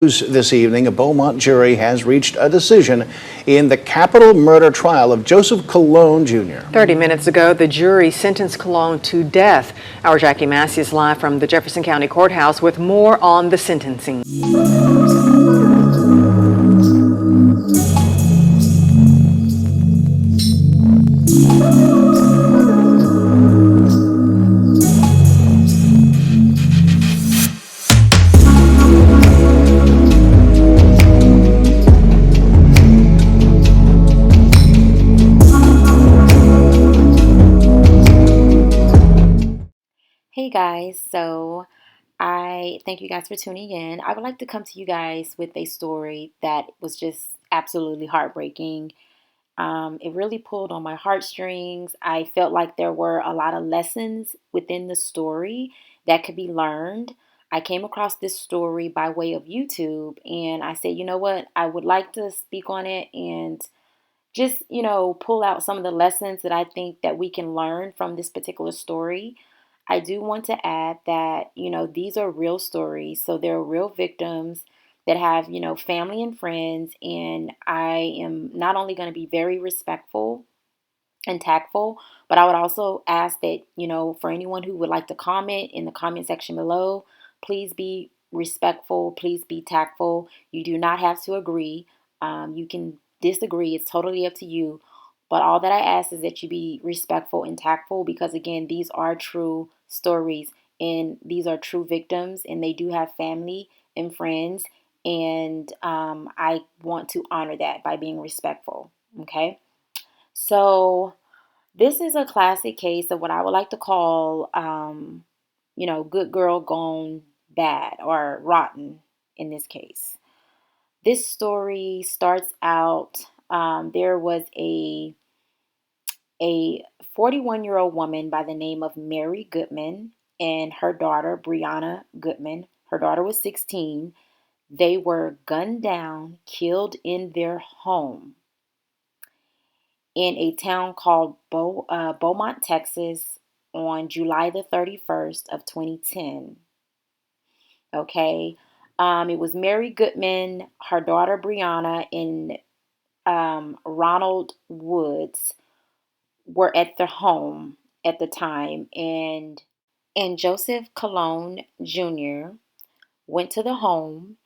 This evening, a Beaumont jury has reached a decision in the capital murder trial of Joseph Colone Jr. 30 minutes ago, the jury sentenced Colone to death. Our Jackie Massey is live from the Jefferson County Courthouse with more on the sentencing. Hey guys, so I thank you guys for tuning in. I would like to come to you guys with a story that was just absolutely heartbreaking. It really pulled on my heartstrings. I felt like there were a lot of lessons within the story that could be learned. I came across this story by way of YouTube and I said, you know what, I would like to speak on it and just, pull out some of the lessons that I think that we can learn from this particular story. I do want to add that, these are real stories. So there are real victims that have, family and friends. And I am not only going to be very respectful and tactful, but I would also ask that, for anyone who would like to comment in the comment section below, please be respectful, please be tactful. You do not have to agree. You can disagree, it's totally up to you. But all that I ask is that you be respectful and tactful because, again, these are true stories and these are true victims and they do have family and friends. And I want to honor that by being respectful. Okay. So this is a classic case of what I would like to call, good girl gone bad or rotten in this case. This story starts out, there was a 41-year-old woman by the name of Mary Goodman and her daughter, Briana Goodman. Her daughter was 16. They were gunned down, killed in their home in a town called Beaumont, Texas on July the 31st of 2010. Okay. It was Mary Goodman, her daughter Briana, and Ronald Woods were at their home at the time, and Joseph Colone Jr. went to the home,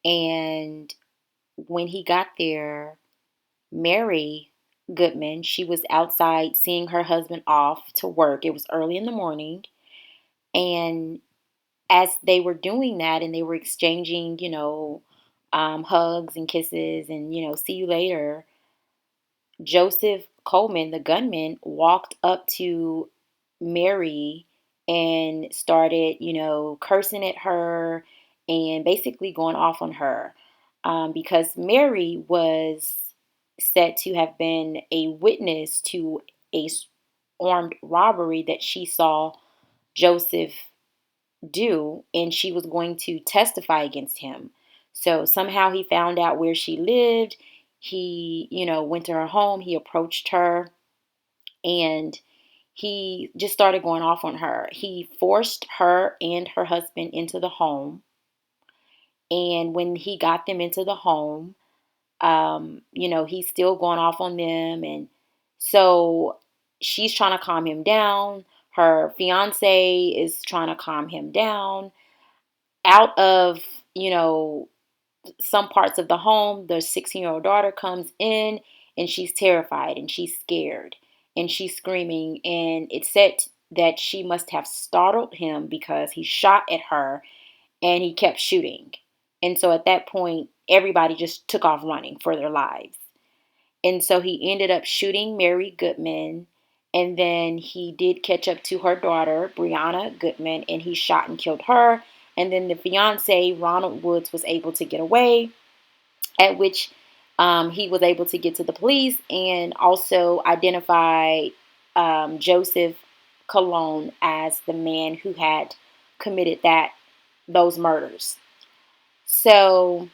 and when he got there, Mary Goodman, she was outside seeing her husband off to work. It was early in the morning, and as they were doing that and they were exchanging, hugs and kisses and, see you later, Joseph Coleman, the gunman, walked up to Mary and started, cursing at her and basically going off on her because Mary was said to have been a witness to a armed robbery that she saw Joseph do, and she was going to testify against him. So somehow he found out where she lived. He, went to her home. He approached her and he just started going off on her. He forced her and her husband into the home. And when he got them into the home, he's still going off on them. And so she's trying to calm him down. Her fiance is trying to calm him down. Out of, some parts of the home, the 16-year-old daughter comes in and she's terrified and she's scared and she's screaming. And it's said that she must have startled him because he shot at her and he kept shooting. And so at that point, everybody just took off running for their lives. And so he ended up shooting Mary Goodman. And then he did catch up to her daughter, Briana Goodman, and he shot and killed her. And then the fiance, Ronald Woods, was able to get away, at which he was able to get to the police and also identify Joseph Colone as the man who had committed those murders. So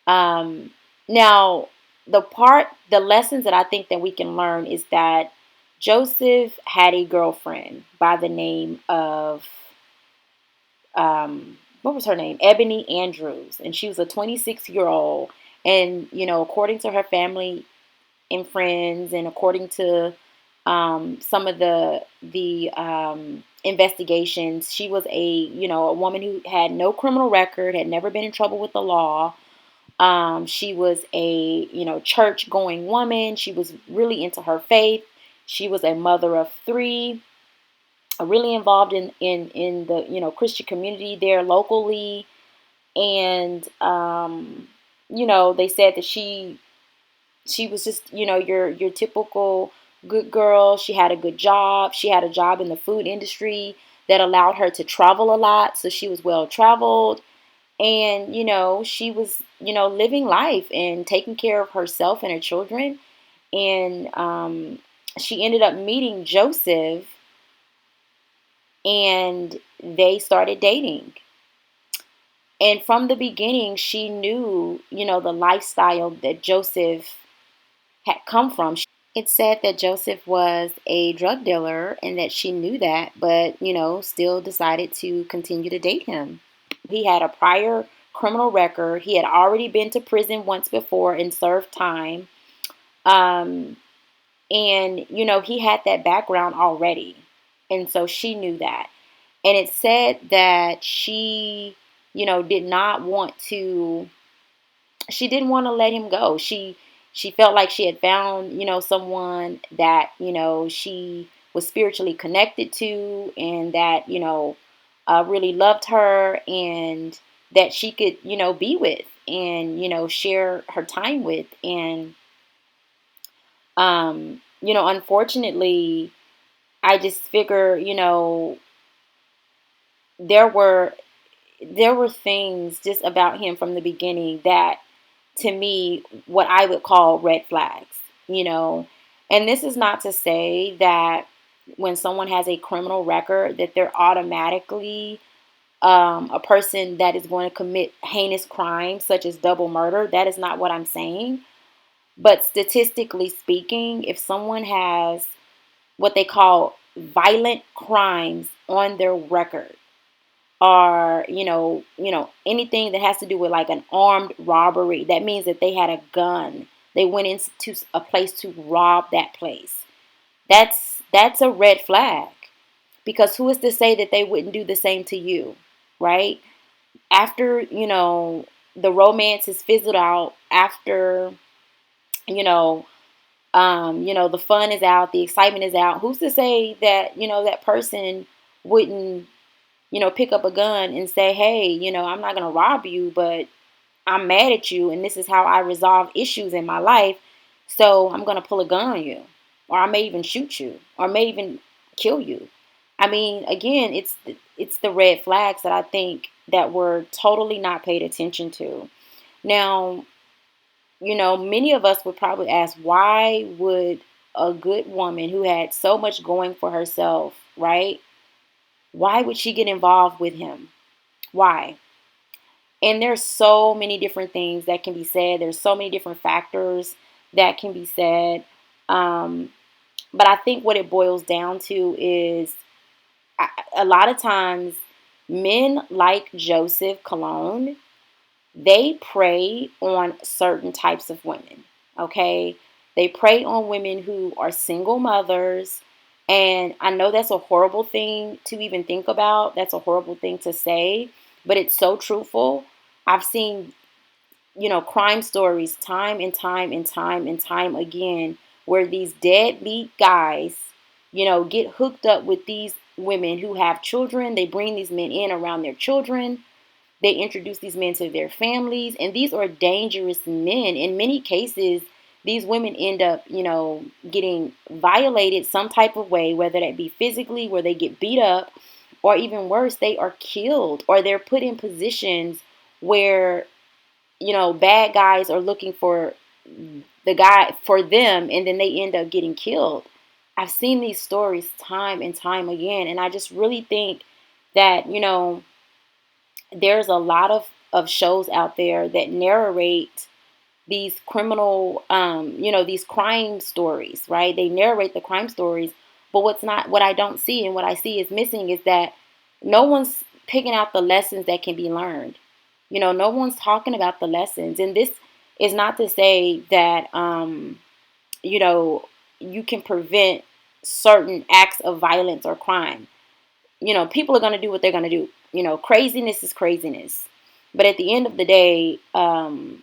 now the lessons that I think that we can learn is that Joseph had a girlfriend by the name of what was her name? Ebony Andrews. And she was a 26-year-old. And, according to her family and friends, and according to some of the investigations, she was a woman who had no criminal record, had never been in trouble with the law. She was a church going woman. She was really into her faith. She was a mother of three, really involved in the Christian community there locally. And they said that she was just your typical good girl. She had a good job. She had a job in the food industry that allowed her to travel a lot, so she was well traveled. And she was living life and taking care of herself and her children. And she ended up meeting Joseph, and they started dating. And from the beginning, she knew, the lifestyle that Joseph had come from. It said that Joseph was a drug dealer and that she knew that, but, still decided to continue to date him. He had a prior criminal record. He had already been to prison once before and served time. Um, and, he had that background already. And so she knew that. And it said that did not want to, she didn't want to let him go. She felt like she had found, someone that, she was spiritually connected to, and that, really loved her, and that she could, be with, and, share her time with. And, unfortunately, I just figure, there were things just about him from the beginning that, to me, what I would call red flags, And this is not to say that when someone has a criminal record that they're automatically a person that is going to commit heinous crimes such as double murder. That is not what I'm saying. But statistically speaking, if someone has what they call violent crimes on their record, or anything that has to do with like an armed robbery, that means that they had a gun. They went into a place to rob that place. That's a red flag, because who is to say that they wouldn't do the same to you, right? After the romance is fizzled out, after the fun is out, the excitement is out, who's to say that that person wouldn't pick up a gun and say, hey, I'm not going to rob you, but I'm mad at you, and this is how I resolve issues in my life. So I'm going to pull a gun on you, or I may even shoot you, or may even kill you. I mean, again, it's the red flags that I think that were totally not paid attention to. Now, many of us would probably ask, why would a good woman who had so much going for herself, right? Why would she get involved with him? Why? And there's so many different things that can be said. There's so many different factors that can be said. But I think what it boils down to is a lot of times men like Joseph Colone, they prey on certain types of women, okay? They prey on women who are single mothers. And I know that's a horrible thing to even think about. That's a horrible thing to say, but it's so truthful. I've seen, crime stories time and time and time and time again where these deadbeat guys, get hooked up with these women who have children. They bring these men in around their children. They introduce these men to their families, and these are dangerous men. In many cases, these women end up, getting violated some type of way, whether that be physically, where they get beat up, or even worse, they are killed, or they're put in positions where, bad guys are looking for the guy for them, and then they end up getting killed. I've seen these stories time and time again, and I just really think that, there's a lot of shows out there that narrate these criminal, these crime stories, right? They narrate the crime stories, but what I don't see and what I see is missing is that no one's picking out the lessons that can be learned. No one's talking about the lessons. And this is not to say that, you know, you can prevent certain acts of violence or crime. People are going to do what they're going to do. Craziness is craziness. But at the end of the day, um,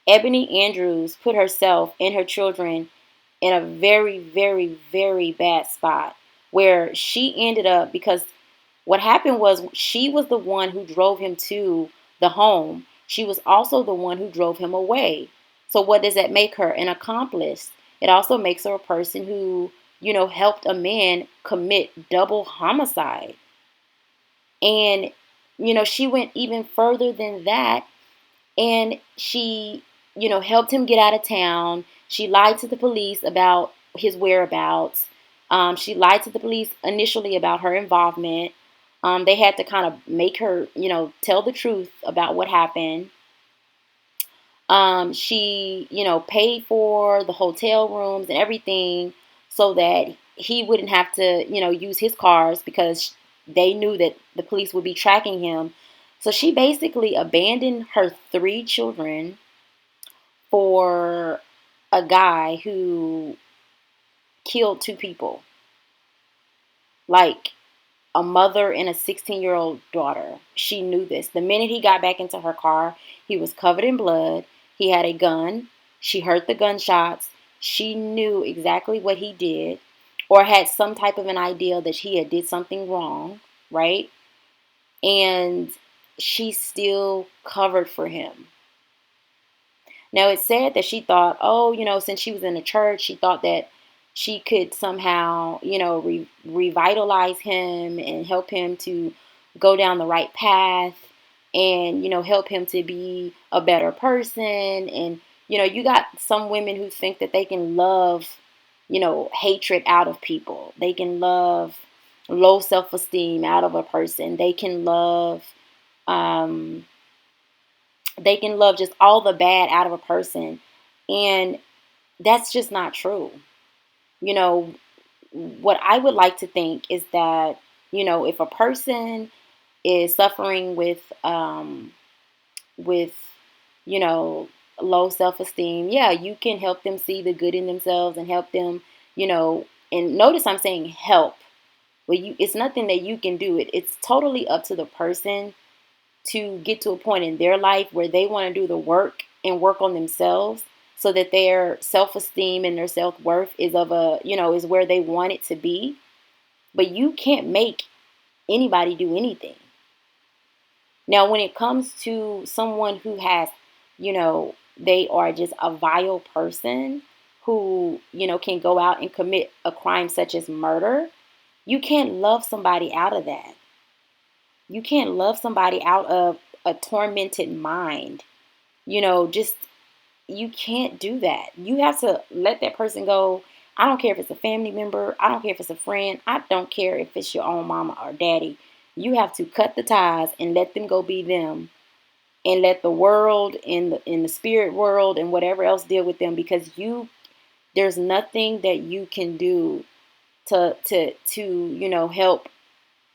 Ebony Andrews put herself and her children in a very, very, very bad spot where she ended up, because what happened was she was the one who drove him to the home. She was also the one who drove him away. So what does that make her? An accomplice. It also makes her a person who, helped a man commit double homicide. And, she went even further than that. And she, helped him get out of town. She lied to the police about his whereabouts. She lied to the police initially about her involvement. They had to kind of make her, tell the truth about what happened. She, paid for the hotel rooms and everything so that he wouldn't have to, use his cars because they knew that the police would be tracking him. So she basically abandoned her 3 children for a guy who killed 2 people, like a mother and a 16-year-old daughter. She knew this. The minute he got back into her car, he was covered in blood. He had a gun. She heard the gunshots. She knew exactly what he did, or had some type of an idea that he had did something wrong, right? And she still covered for him. Now, it's said that she thought, oh, since she was in the church, she thought that she could somehow, revitalize him and help him to go down the right path and, help him to be a better person. And, you got some women who think that they can love, hatred out of people. They can love low self-esteem out of a person. Um, they can love just all the bad out of a person. And that's just not true. You know, what I would like to think is that, if a person is suffering with, you know, low self-esteem, yeah, you can help them see the good in themselves and help them, and notice I'm saying help. Well, it's nothing that you can do. It's totally up to the person to get to a point in their life where they want to do the work and work on themselves so that their self-esteem and their self-worth is is where they want it to be. But you can't make anybody do anything. Now, when it comes to someone who has, they are just a vile person who, can go out and commit a crime such as murder, you can't love somebody out of that. You can't love somebody out of a tormented mind. Just you can't do that. You have to let that person go. I don't care if it's a family member. I don't care if it's a friend. I don't care if it's your own mama or daddy. You have to cut the ties and let them go be them, and let the world and in the spirit world and whatever else deal with them, because there's nothing that you can do to help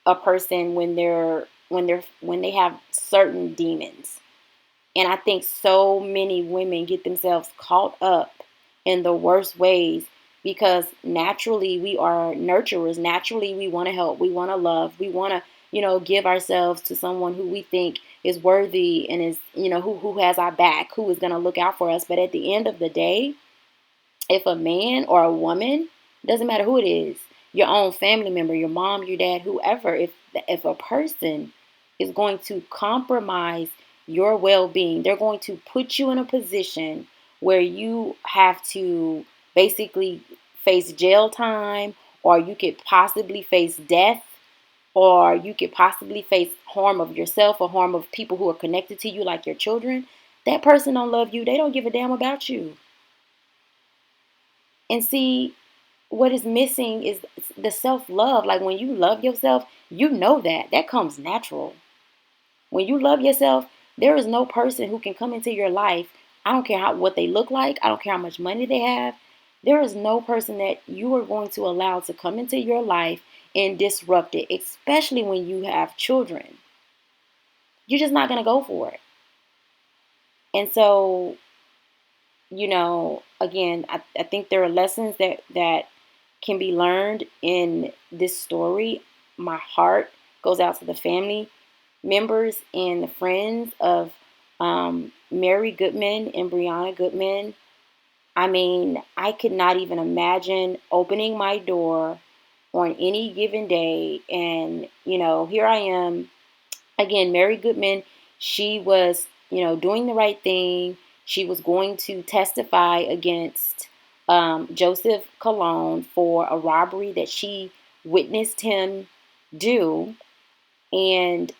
a person when they have certain demons. And I think so many women get themselves caught up in the worst ways because naturally we are nurturers. Naturally we want to help. We want to love. We want to, give ourselves to someone who we think is worthy and is, who has our back, who is going to look out for us. But at the end of the day, if a man or a woman, doesn't matter who it is, your own family member, your mom, your dad, whoever, if a person is going to compromise your well-being, they're going to put you in a position where you have to basically face jail time, or you could possibly face death, or you could possibly face harm of yourself or harm of people who are connected to you, like your children. That person don't love you. They don't give a damn about you. And see, what is missing is the self-love. Like when you love yourself, that comes natural. When you love yourself, there is no person who can come into your life. I don't care what they look like. I don't care how much money they have. There is no person that you are going to allow to come into your life and disrupt it, especially when you have children. You're just not going to go for it. And so, again, I think there are lessons that can be learned in this story. My heart goes out to the family members and the friends of Mary Goodman and Briana Goodman. I mean, I could not even imagine opening my door on any given day. And, here I am. Again, Mary Goodman, she was, doing the right thing. She was going to testify against Joseph Colone for a robbery that she witnessed him do. And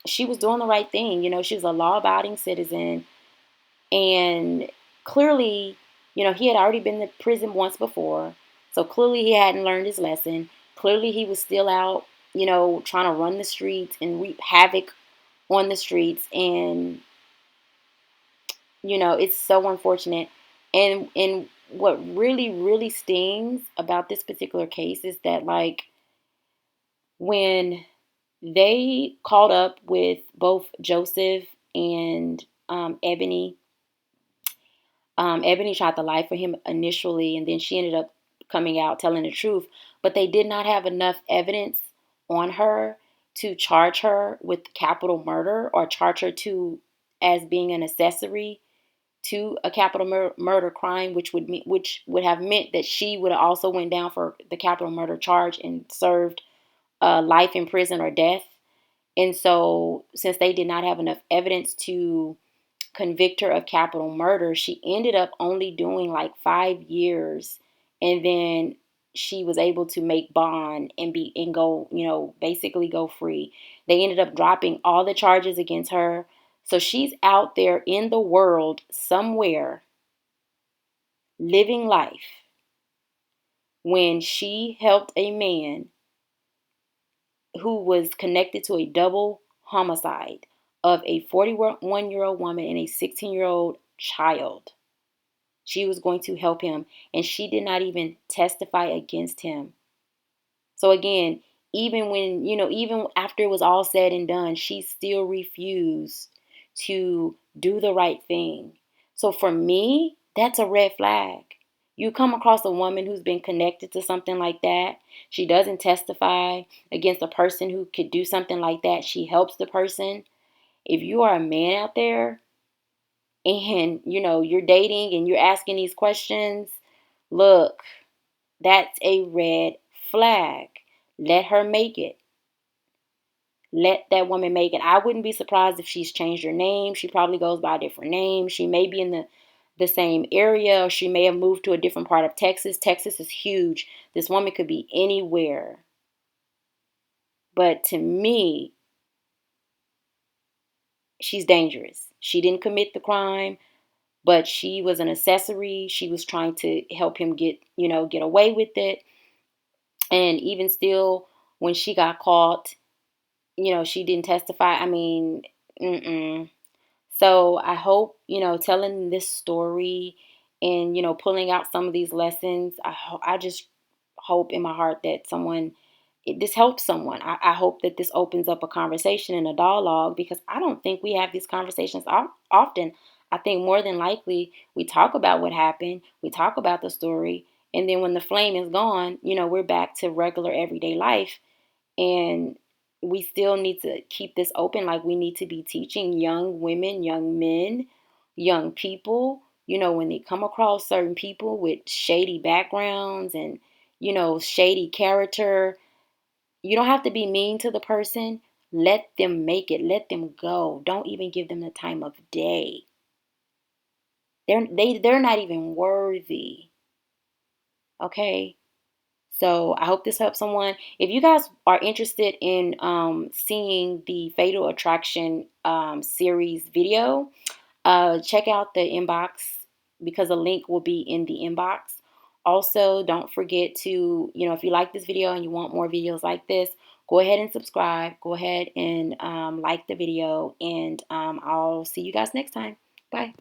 she was doing the right thing. She was a law-abiding citizen. And clearly, he had already been to prison once before. So clearly he hadn't learned his lesson. Clearly he was still out, trying to run the streets and wreak havoc on the streets. And, it's so unfortunate. And what really, really stings about this particular case is that, like, when they caught up with both Joseph and Ebony, Ebony tried to lie for him initially, and then she ended up coming out telling the truth. But they did not have enough evidence on her to charge her with capital murder or charge her as being an accessory to a capital murder crime, which would have meant that she would have also went down for the capital murder charge and served life in prison or death. And so, since they did not have enough evidence to convict her of capital murder, she ended up only doing like 5 years, and then she was able to make bond and go, basically go free. They ended up dropping all the charges against her. So she's out there in the world somewhere living life when she helped a man who was connected to a double homicide of a 41-year-old woman and a 16-year-old child. She was going to help him, and she did not even testify against him. So again, even after it was all said and done, she still refused to do the right thing. So for me, that's a red flag. You come across a woman who's been connected to something like that. She doesn't testify against a person who could do something like that. She helps the person. If you are a man out there and you're dating and you're asking these questions, look, that's a red flag. Let her make it. Let that woman make it. I wouldn't be surprised if she's changed her name. She probably goes by a different name. She may be in the same area, or she may have moved to a different part of Texas. Texas is huge. This woman could be anywhere. But to me, she's dangerous. She didn't commit the crime, but she was an accessory. She was trying to help him get away with it. And even still, when she got caught, she didn't testify. I mean, mm-mm. So I hope, telling this story and, pulling out some of these lessons, I just hope in my heart that this helps someone. I hope that this opens up a conversation and a dialogue, because I don't think we have these conversations often. I think more than likely we talk about what happened, we talk about the story, and then when the flame is gone, we're back to regular everyday life. And we still need to keep this open. Like, we need to be teaching young women, young men, young people, when they come across certain people with shady backgrounds and, shady character, you don't have to be mean to the person. Let them make it. Let them go. Don't even give them the time of day. They're not even worthy. Okay? So I hope this helps someone. If you guys are interested in seeing the Fatal Attraction series video, check out the inbox, because a link will be in the inbox. Also, don't forget to, if you like this video and you want more videos like this, go ahead and subscribe. Go ahead and like the video, and I'll see you guys next time. Bye.